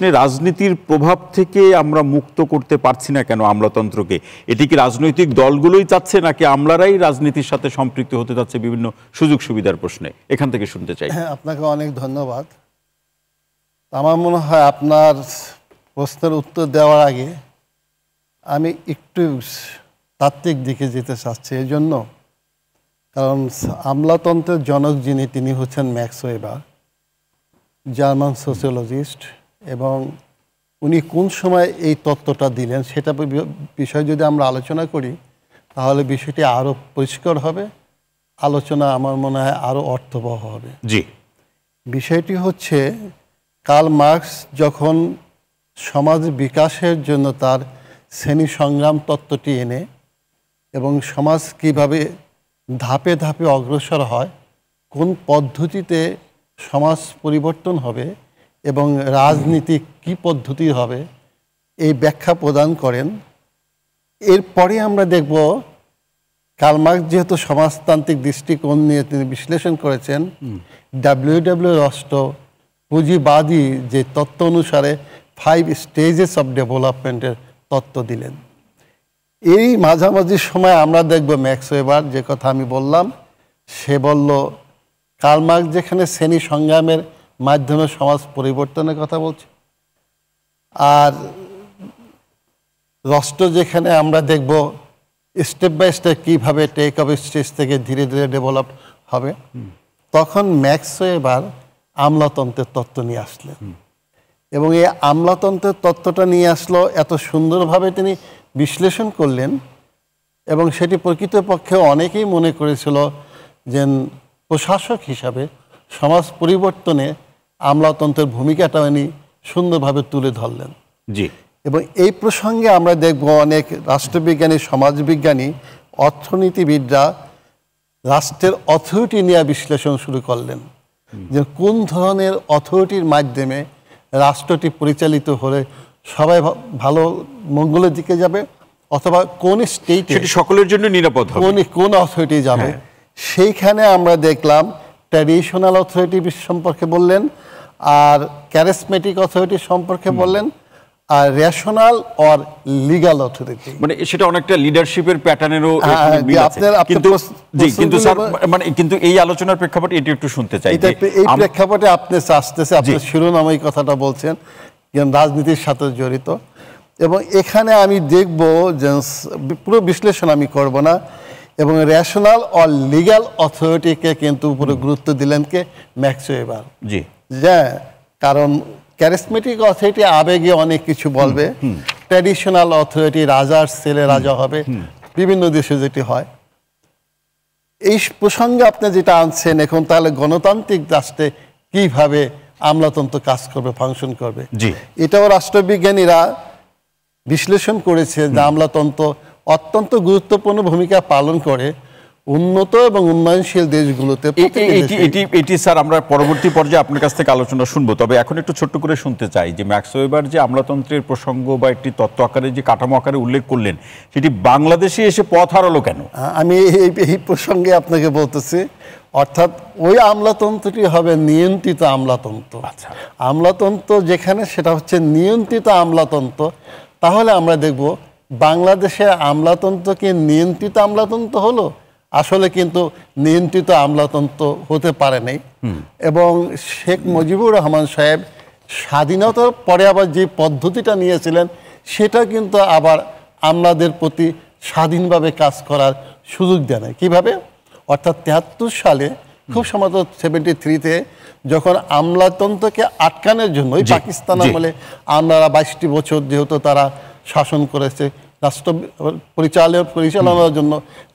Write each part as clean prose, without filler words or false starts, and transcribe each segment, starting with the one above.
প্রশ্নে রাজনীতির প্রভাব থেকে আমরা মুক্ত করতে পারছি না কেন আমলাতন্ত্রকে? এটি কি রাজনৈতিক দলগুলোই চাচ্ছে নাকি আমলারাই রাজনীতির সাথে সম্পৃক্ত হতে যাচ্ছে বিভিন্ন সুযোগ সুবিধার প্রশ্নে? এখান থেকে শুনতে চাই। হ্যাঁ, আপনাকে অনেক ধন্যবাদ। আমার মনে হয় আপনার প্রশ্নের উত্তর দেওয়ার আগে আমি একটু তাত্ত্বিক দিকে যেতে চাচ্ছি। এই জন্য কারণ আমলাতন্ত্রের জনক যিনি, তিনি হচ্ছেন ম্যাক্স ওয়েবার, জার্মান সোশিওলজিস্ট, এবং উনি কোন সময় এই তত্ত্বটা দিলেন সেটা বিষয় যদি আমরা আলোচনা করি তাহলে বিষয়টি আরও পরিষ্কার হবে, আলোচনা আমার মনে হয় আরও অর্থবহ হবে। জি, বিষয়টি হচ্ছে কার্ল মার্কস যখন সমাজ বিকাশের জন্য তার শ্রেণী সংগ্রাম তত্ত্বটি এনে এবং সমাজ কিভাবে ধাপে ধাপে অগ্রসর হয়, কোন পদ্ধতিতে সমাজ পরিবর্তন হবে এবং রাজনীতি কী পদ্ধতি হবে, এই ব্যাখ্যা প্রদান করেন। এরপরে আমরা দেখব কার্ল মার্কস যেহেতু সমাজতান্ত্রিক দৃষ্টিকোণ নিয়ে তিনি বিশ্লেষণ করেছেন, ডব্লিউ রস্টো পুঁজিবাদী যে তত্ত্ব অনুসারে 5 স্টেজেস অফ ডেভেলপমেন্টের তত্ত্ব দিলেন। এই মাঝামাঝি সময় আমরা দেখব ম্যাক্স ওয়েবার, যে কথা আমি বললাম, সে বলল কার্ল মার্কস যেখানে শ্রেণী সংগ্রামের মাধ্যমে সমাজ পরিবর্তনের কথা বলছে, আর রস্টো যেখানে আমরা দেখব স্টেপ বাই স্টেপ কীভাবে টেক অফ স্টেজ থেকে ধীরে ধীরে ডেভেলপ হবে, তখন ম্যাক্স ওয়েবার আমলাতন্ত্রের তত্ত্ব নিয়ে আসলেন। এবং এই আমলাতন্ত্রের তত্ত্বটা নিয়ে আসলো, এত সুন্দরভাবে তিনি বিশ্লেষণ করলেন এবং সেটি প্রকৃতপক্ষে অনেকেই মনে করেছিল যে প্রশাসক হিসাবে সমাজ পরিবর্তনে আমলাতন্ত্রের ভূমিকাটা উনি সুন্দরভাবে তুলে ধরলেন। জি, এবং এই প্রসঙ্গে আমরা দেখব অনেক রাষ্ট্রবিজ্ঞানী, সমাজবিজ্ঞানী, অর্থনীতিবিদরা রাষ্ট্রের অথরিটি নিয়ে বিশ্লেষণ শুরু করলেন, যে কোন ধরনের অথরিটির মাধ্যমে রাষ্ট্রটি পরিচালিত হলে সবাই ভালো মঙ্গলের দিকে যাবে, অথবা কোন স্টেটে সকলের জন্য নিরাপদ হবে, কোন অথরিটি যাবে। সেইখানে আমরা দেখলাম ট্র্যাডিশনাল অথরিটি সম্পর্কে বললেন, আর ক্যারিসমেটিক অথরিটি সম্পর্কে বললেন, আর রেশনাল অর লিগ্যাল অথরিটি। মানে সেটা অনেকটা লিডারশিপের প্যাটার্নেরও কিন্তু স্যার, মানে কিন্তু এই আলোচনার প্রেক্ষাপটে এটি একটু শুনতে চাই। এই প্রেক্ষাপটে আপনি আসতেছে, আপনি শিরোনাম এই কথাটা বলছেন, রাজনীতির সাথে জড়িত। এবং এখানে আমি দেখব যে পুরো বিশ্লেষণ আমি করব না, এবং রেশনাল অর লিগ্যাল অথরিটিকে কিন্তু পুরো গুরুত্ব দিলেন কে? Max weber. জি, কারণ ক্যারিসমেটিক অথরিটি আবেগে অনেক কিছু বলবে, ট্র্যাডিশনাল অথরিটি রাজার ছেলে রাজা হবে, বিভিন্ন দেশে যেটি হয়। এই প্রসঙ্গে আপনি যেটা আনছেন এখন, তাহলে গণতান্ত্রিক রাষ্ট্রে কিভাবে আমলাতন্ত্র কাজ করবে, ফাংশন করবে, এটাও রাষ্ট্রবিজ্ঞানীরা বিশ্লেষণ করেছে যে আমলাতন্ত্র অত্যন্ত গুরুত্বপূর্ণ ভূমিকা পালন করে উন্নত এবং উন্নয়নশীল দেশগুলোতে। এটি স্যার আমরা পরবর্তী পর্যায়ে আপনার কাছ থেকে আলোচনা শুনবো, তবে এখন একটু ছোট্ট করে শুনতে চাই যে ম্যাক্স ওয়েবার যে আমলাতন্ত্রের প্রসঙ্গ বা একটি তত্ত্ব আকারে যে কাঠামো আকারে উল্লেখ করলেন, সেটি বাংলাদেশে এসে পথ হারালো কেন? আমি এই প্রসঙ্গে আপনাকে বলতেছি, অর্থাৎ ওই আমলাতন্ত্রটি হবে নিয়ন্ত্রিত আমলাতন্ত্র। আচ্ছা, আমলাতন্ত্র যেখানে সেটা হচ্ছে নিয়ন্ত্রিত আমলাতন্ত্র, তাহলে আমরা দেখব বাংলাদেশে আমলাতন্ত্র কি নিয়ন্ত্রিত আমলাতন্ত্র হলো? আসলে কিন্তু নিয়ন্ত্রিত আমলাতন্ত্র হতে পারে নাই। এবং শেখ মুজিবুর রহমান সাহেব স্বাধীনতার পরে আবার যে পদ্ধতিটা নিয়েছিলেন, সেটা কিন্তু আবার আমলাদের প্রতি স্বাধীনভাবে কাজ করার সুযোগ দেয় না। কীভাবে? অর্থাৎ 73 সালে, খুব সম্ভবত 73-তে, যখন আমলাতন্ত্রকে আটকানোর জন্য পাকিস্তান আমলে আমলারা 22টি বছর যেহেতু তারা শাসন করেছে, রাষ্ট্র পরিচালনার জন্য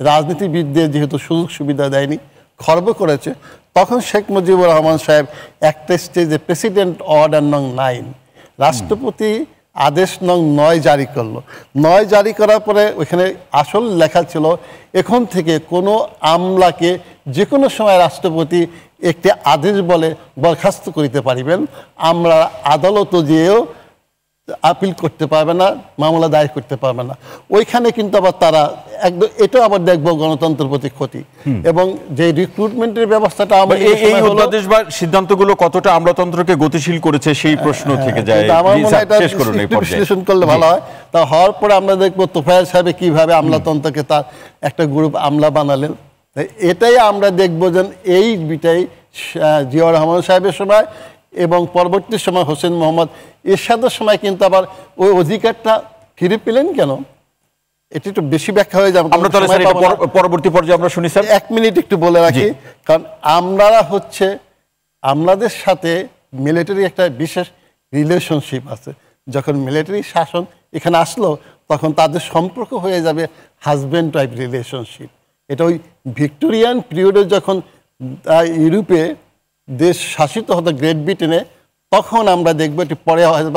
রাজনীতিবিদদের যেহেতু সুযোগ সুবিধা দেয়নি, খর্ব করেছে, তখন শেখ মুজিবুর রহমান সাহেব একটা স্টেজে প্রেসিডেন্ট অর্ডার নং 9, রাষ্ট্রপতি আদেশ নং 9 জারি করলো। 9 জারি করার পরে ওইখানে আসল লেখা ছিল, এখন থেকে কোনো আমলাকে যে কোনো সময় রাষ্ট্রপতি একটি আদেশ বলে বরখাস্ত করিতে পারিবেন, আমরা আদালত যেয়েও আপিল করতে পারবে না, মামলা দায়ের করতে পারবে না। ওইখানে কিন্তু আবার তারা একদম, এটা আবার দেখবো গণতন্ত্রের প্রতি ক্ষতি। এবং যে রিক্রুটমেন্টের ব্যবস্থাটা এই অধ্যাদেশ বা সিদ্ধান্তগুলো কতটা আমলাতন্ত্রকে গতিশীল করেছে সেই প্রশ্ন থেকে যায়। আমার মনে হয় এটা বিশ্লেষণ করলে ভালো হয়। তা হওয়ার পরে আমরা দেখবো তোফায়েল সাহেব কিভাবে আমলাতন্ত্রকে তার একটা গ্রুপ আমলা বানালেন। এটাই আমরা দেখবো যে এই বিটাই জিয়াউর রহমান সাহেবের সময় এবং পরবর্তী সময় হোসেন মোহাম্মদ এরশাদের সময় কিন্তু আবার ওই অধিকারটা ফিরে পেলেন কেন, এটি একটু বেশি ব্যাখ্যা হয়ে যাবে। আমরা তাহলে পরবর্তী পর্যায়ে আমরা শুনি স্যার। 1 মিনিট একটু বলে রাখি, কারণ আমলাদের সাথে মিলিটারি একটা বিশেষ রিলেশনশিপ আছে। যখন মিলিটারি শাসন এখানে আসলো তখন তাদের সম্পর্ক হয়ে যাবে হাজব্যান্ড ওয়াইফ রিলেশনশিপ। এটা ওই ভিক্টোরিয়ান পিরিয়ডে যখন ইউরোপে দেশ শাসিত হতো গ্রেট ব্রিটেনে, তখন আমরা দেখবো এটি পরে হয়তো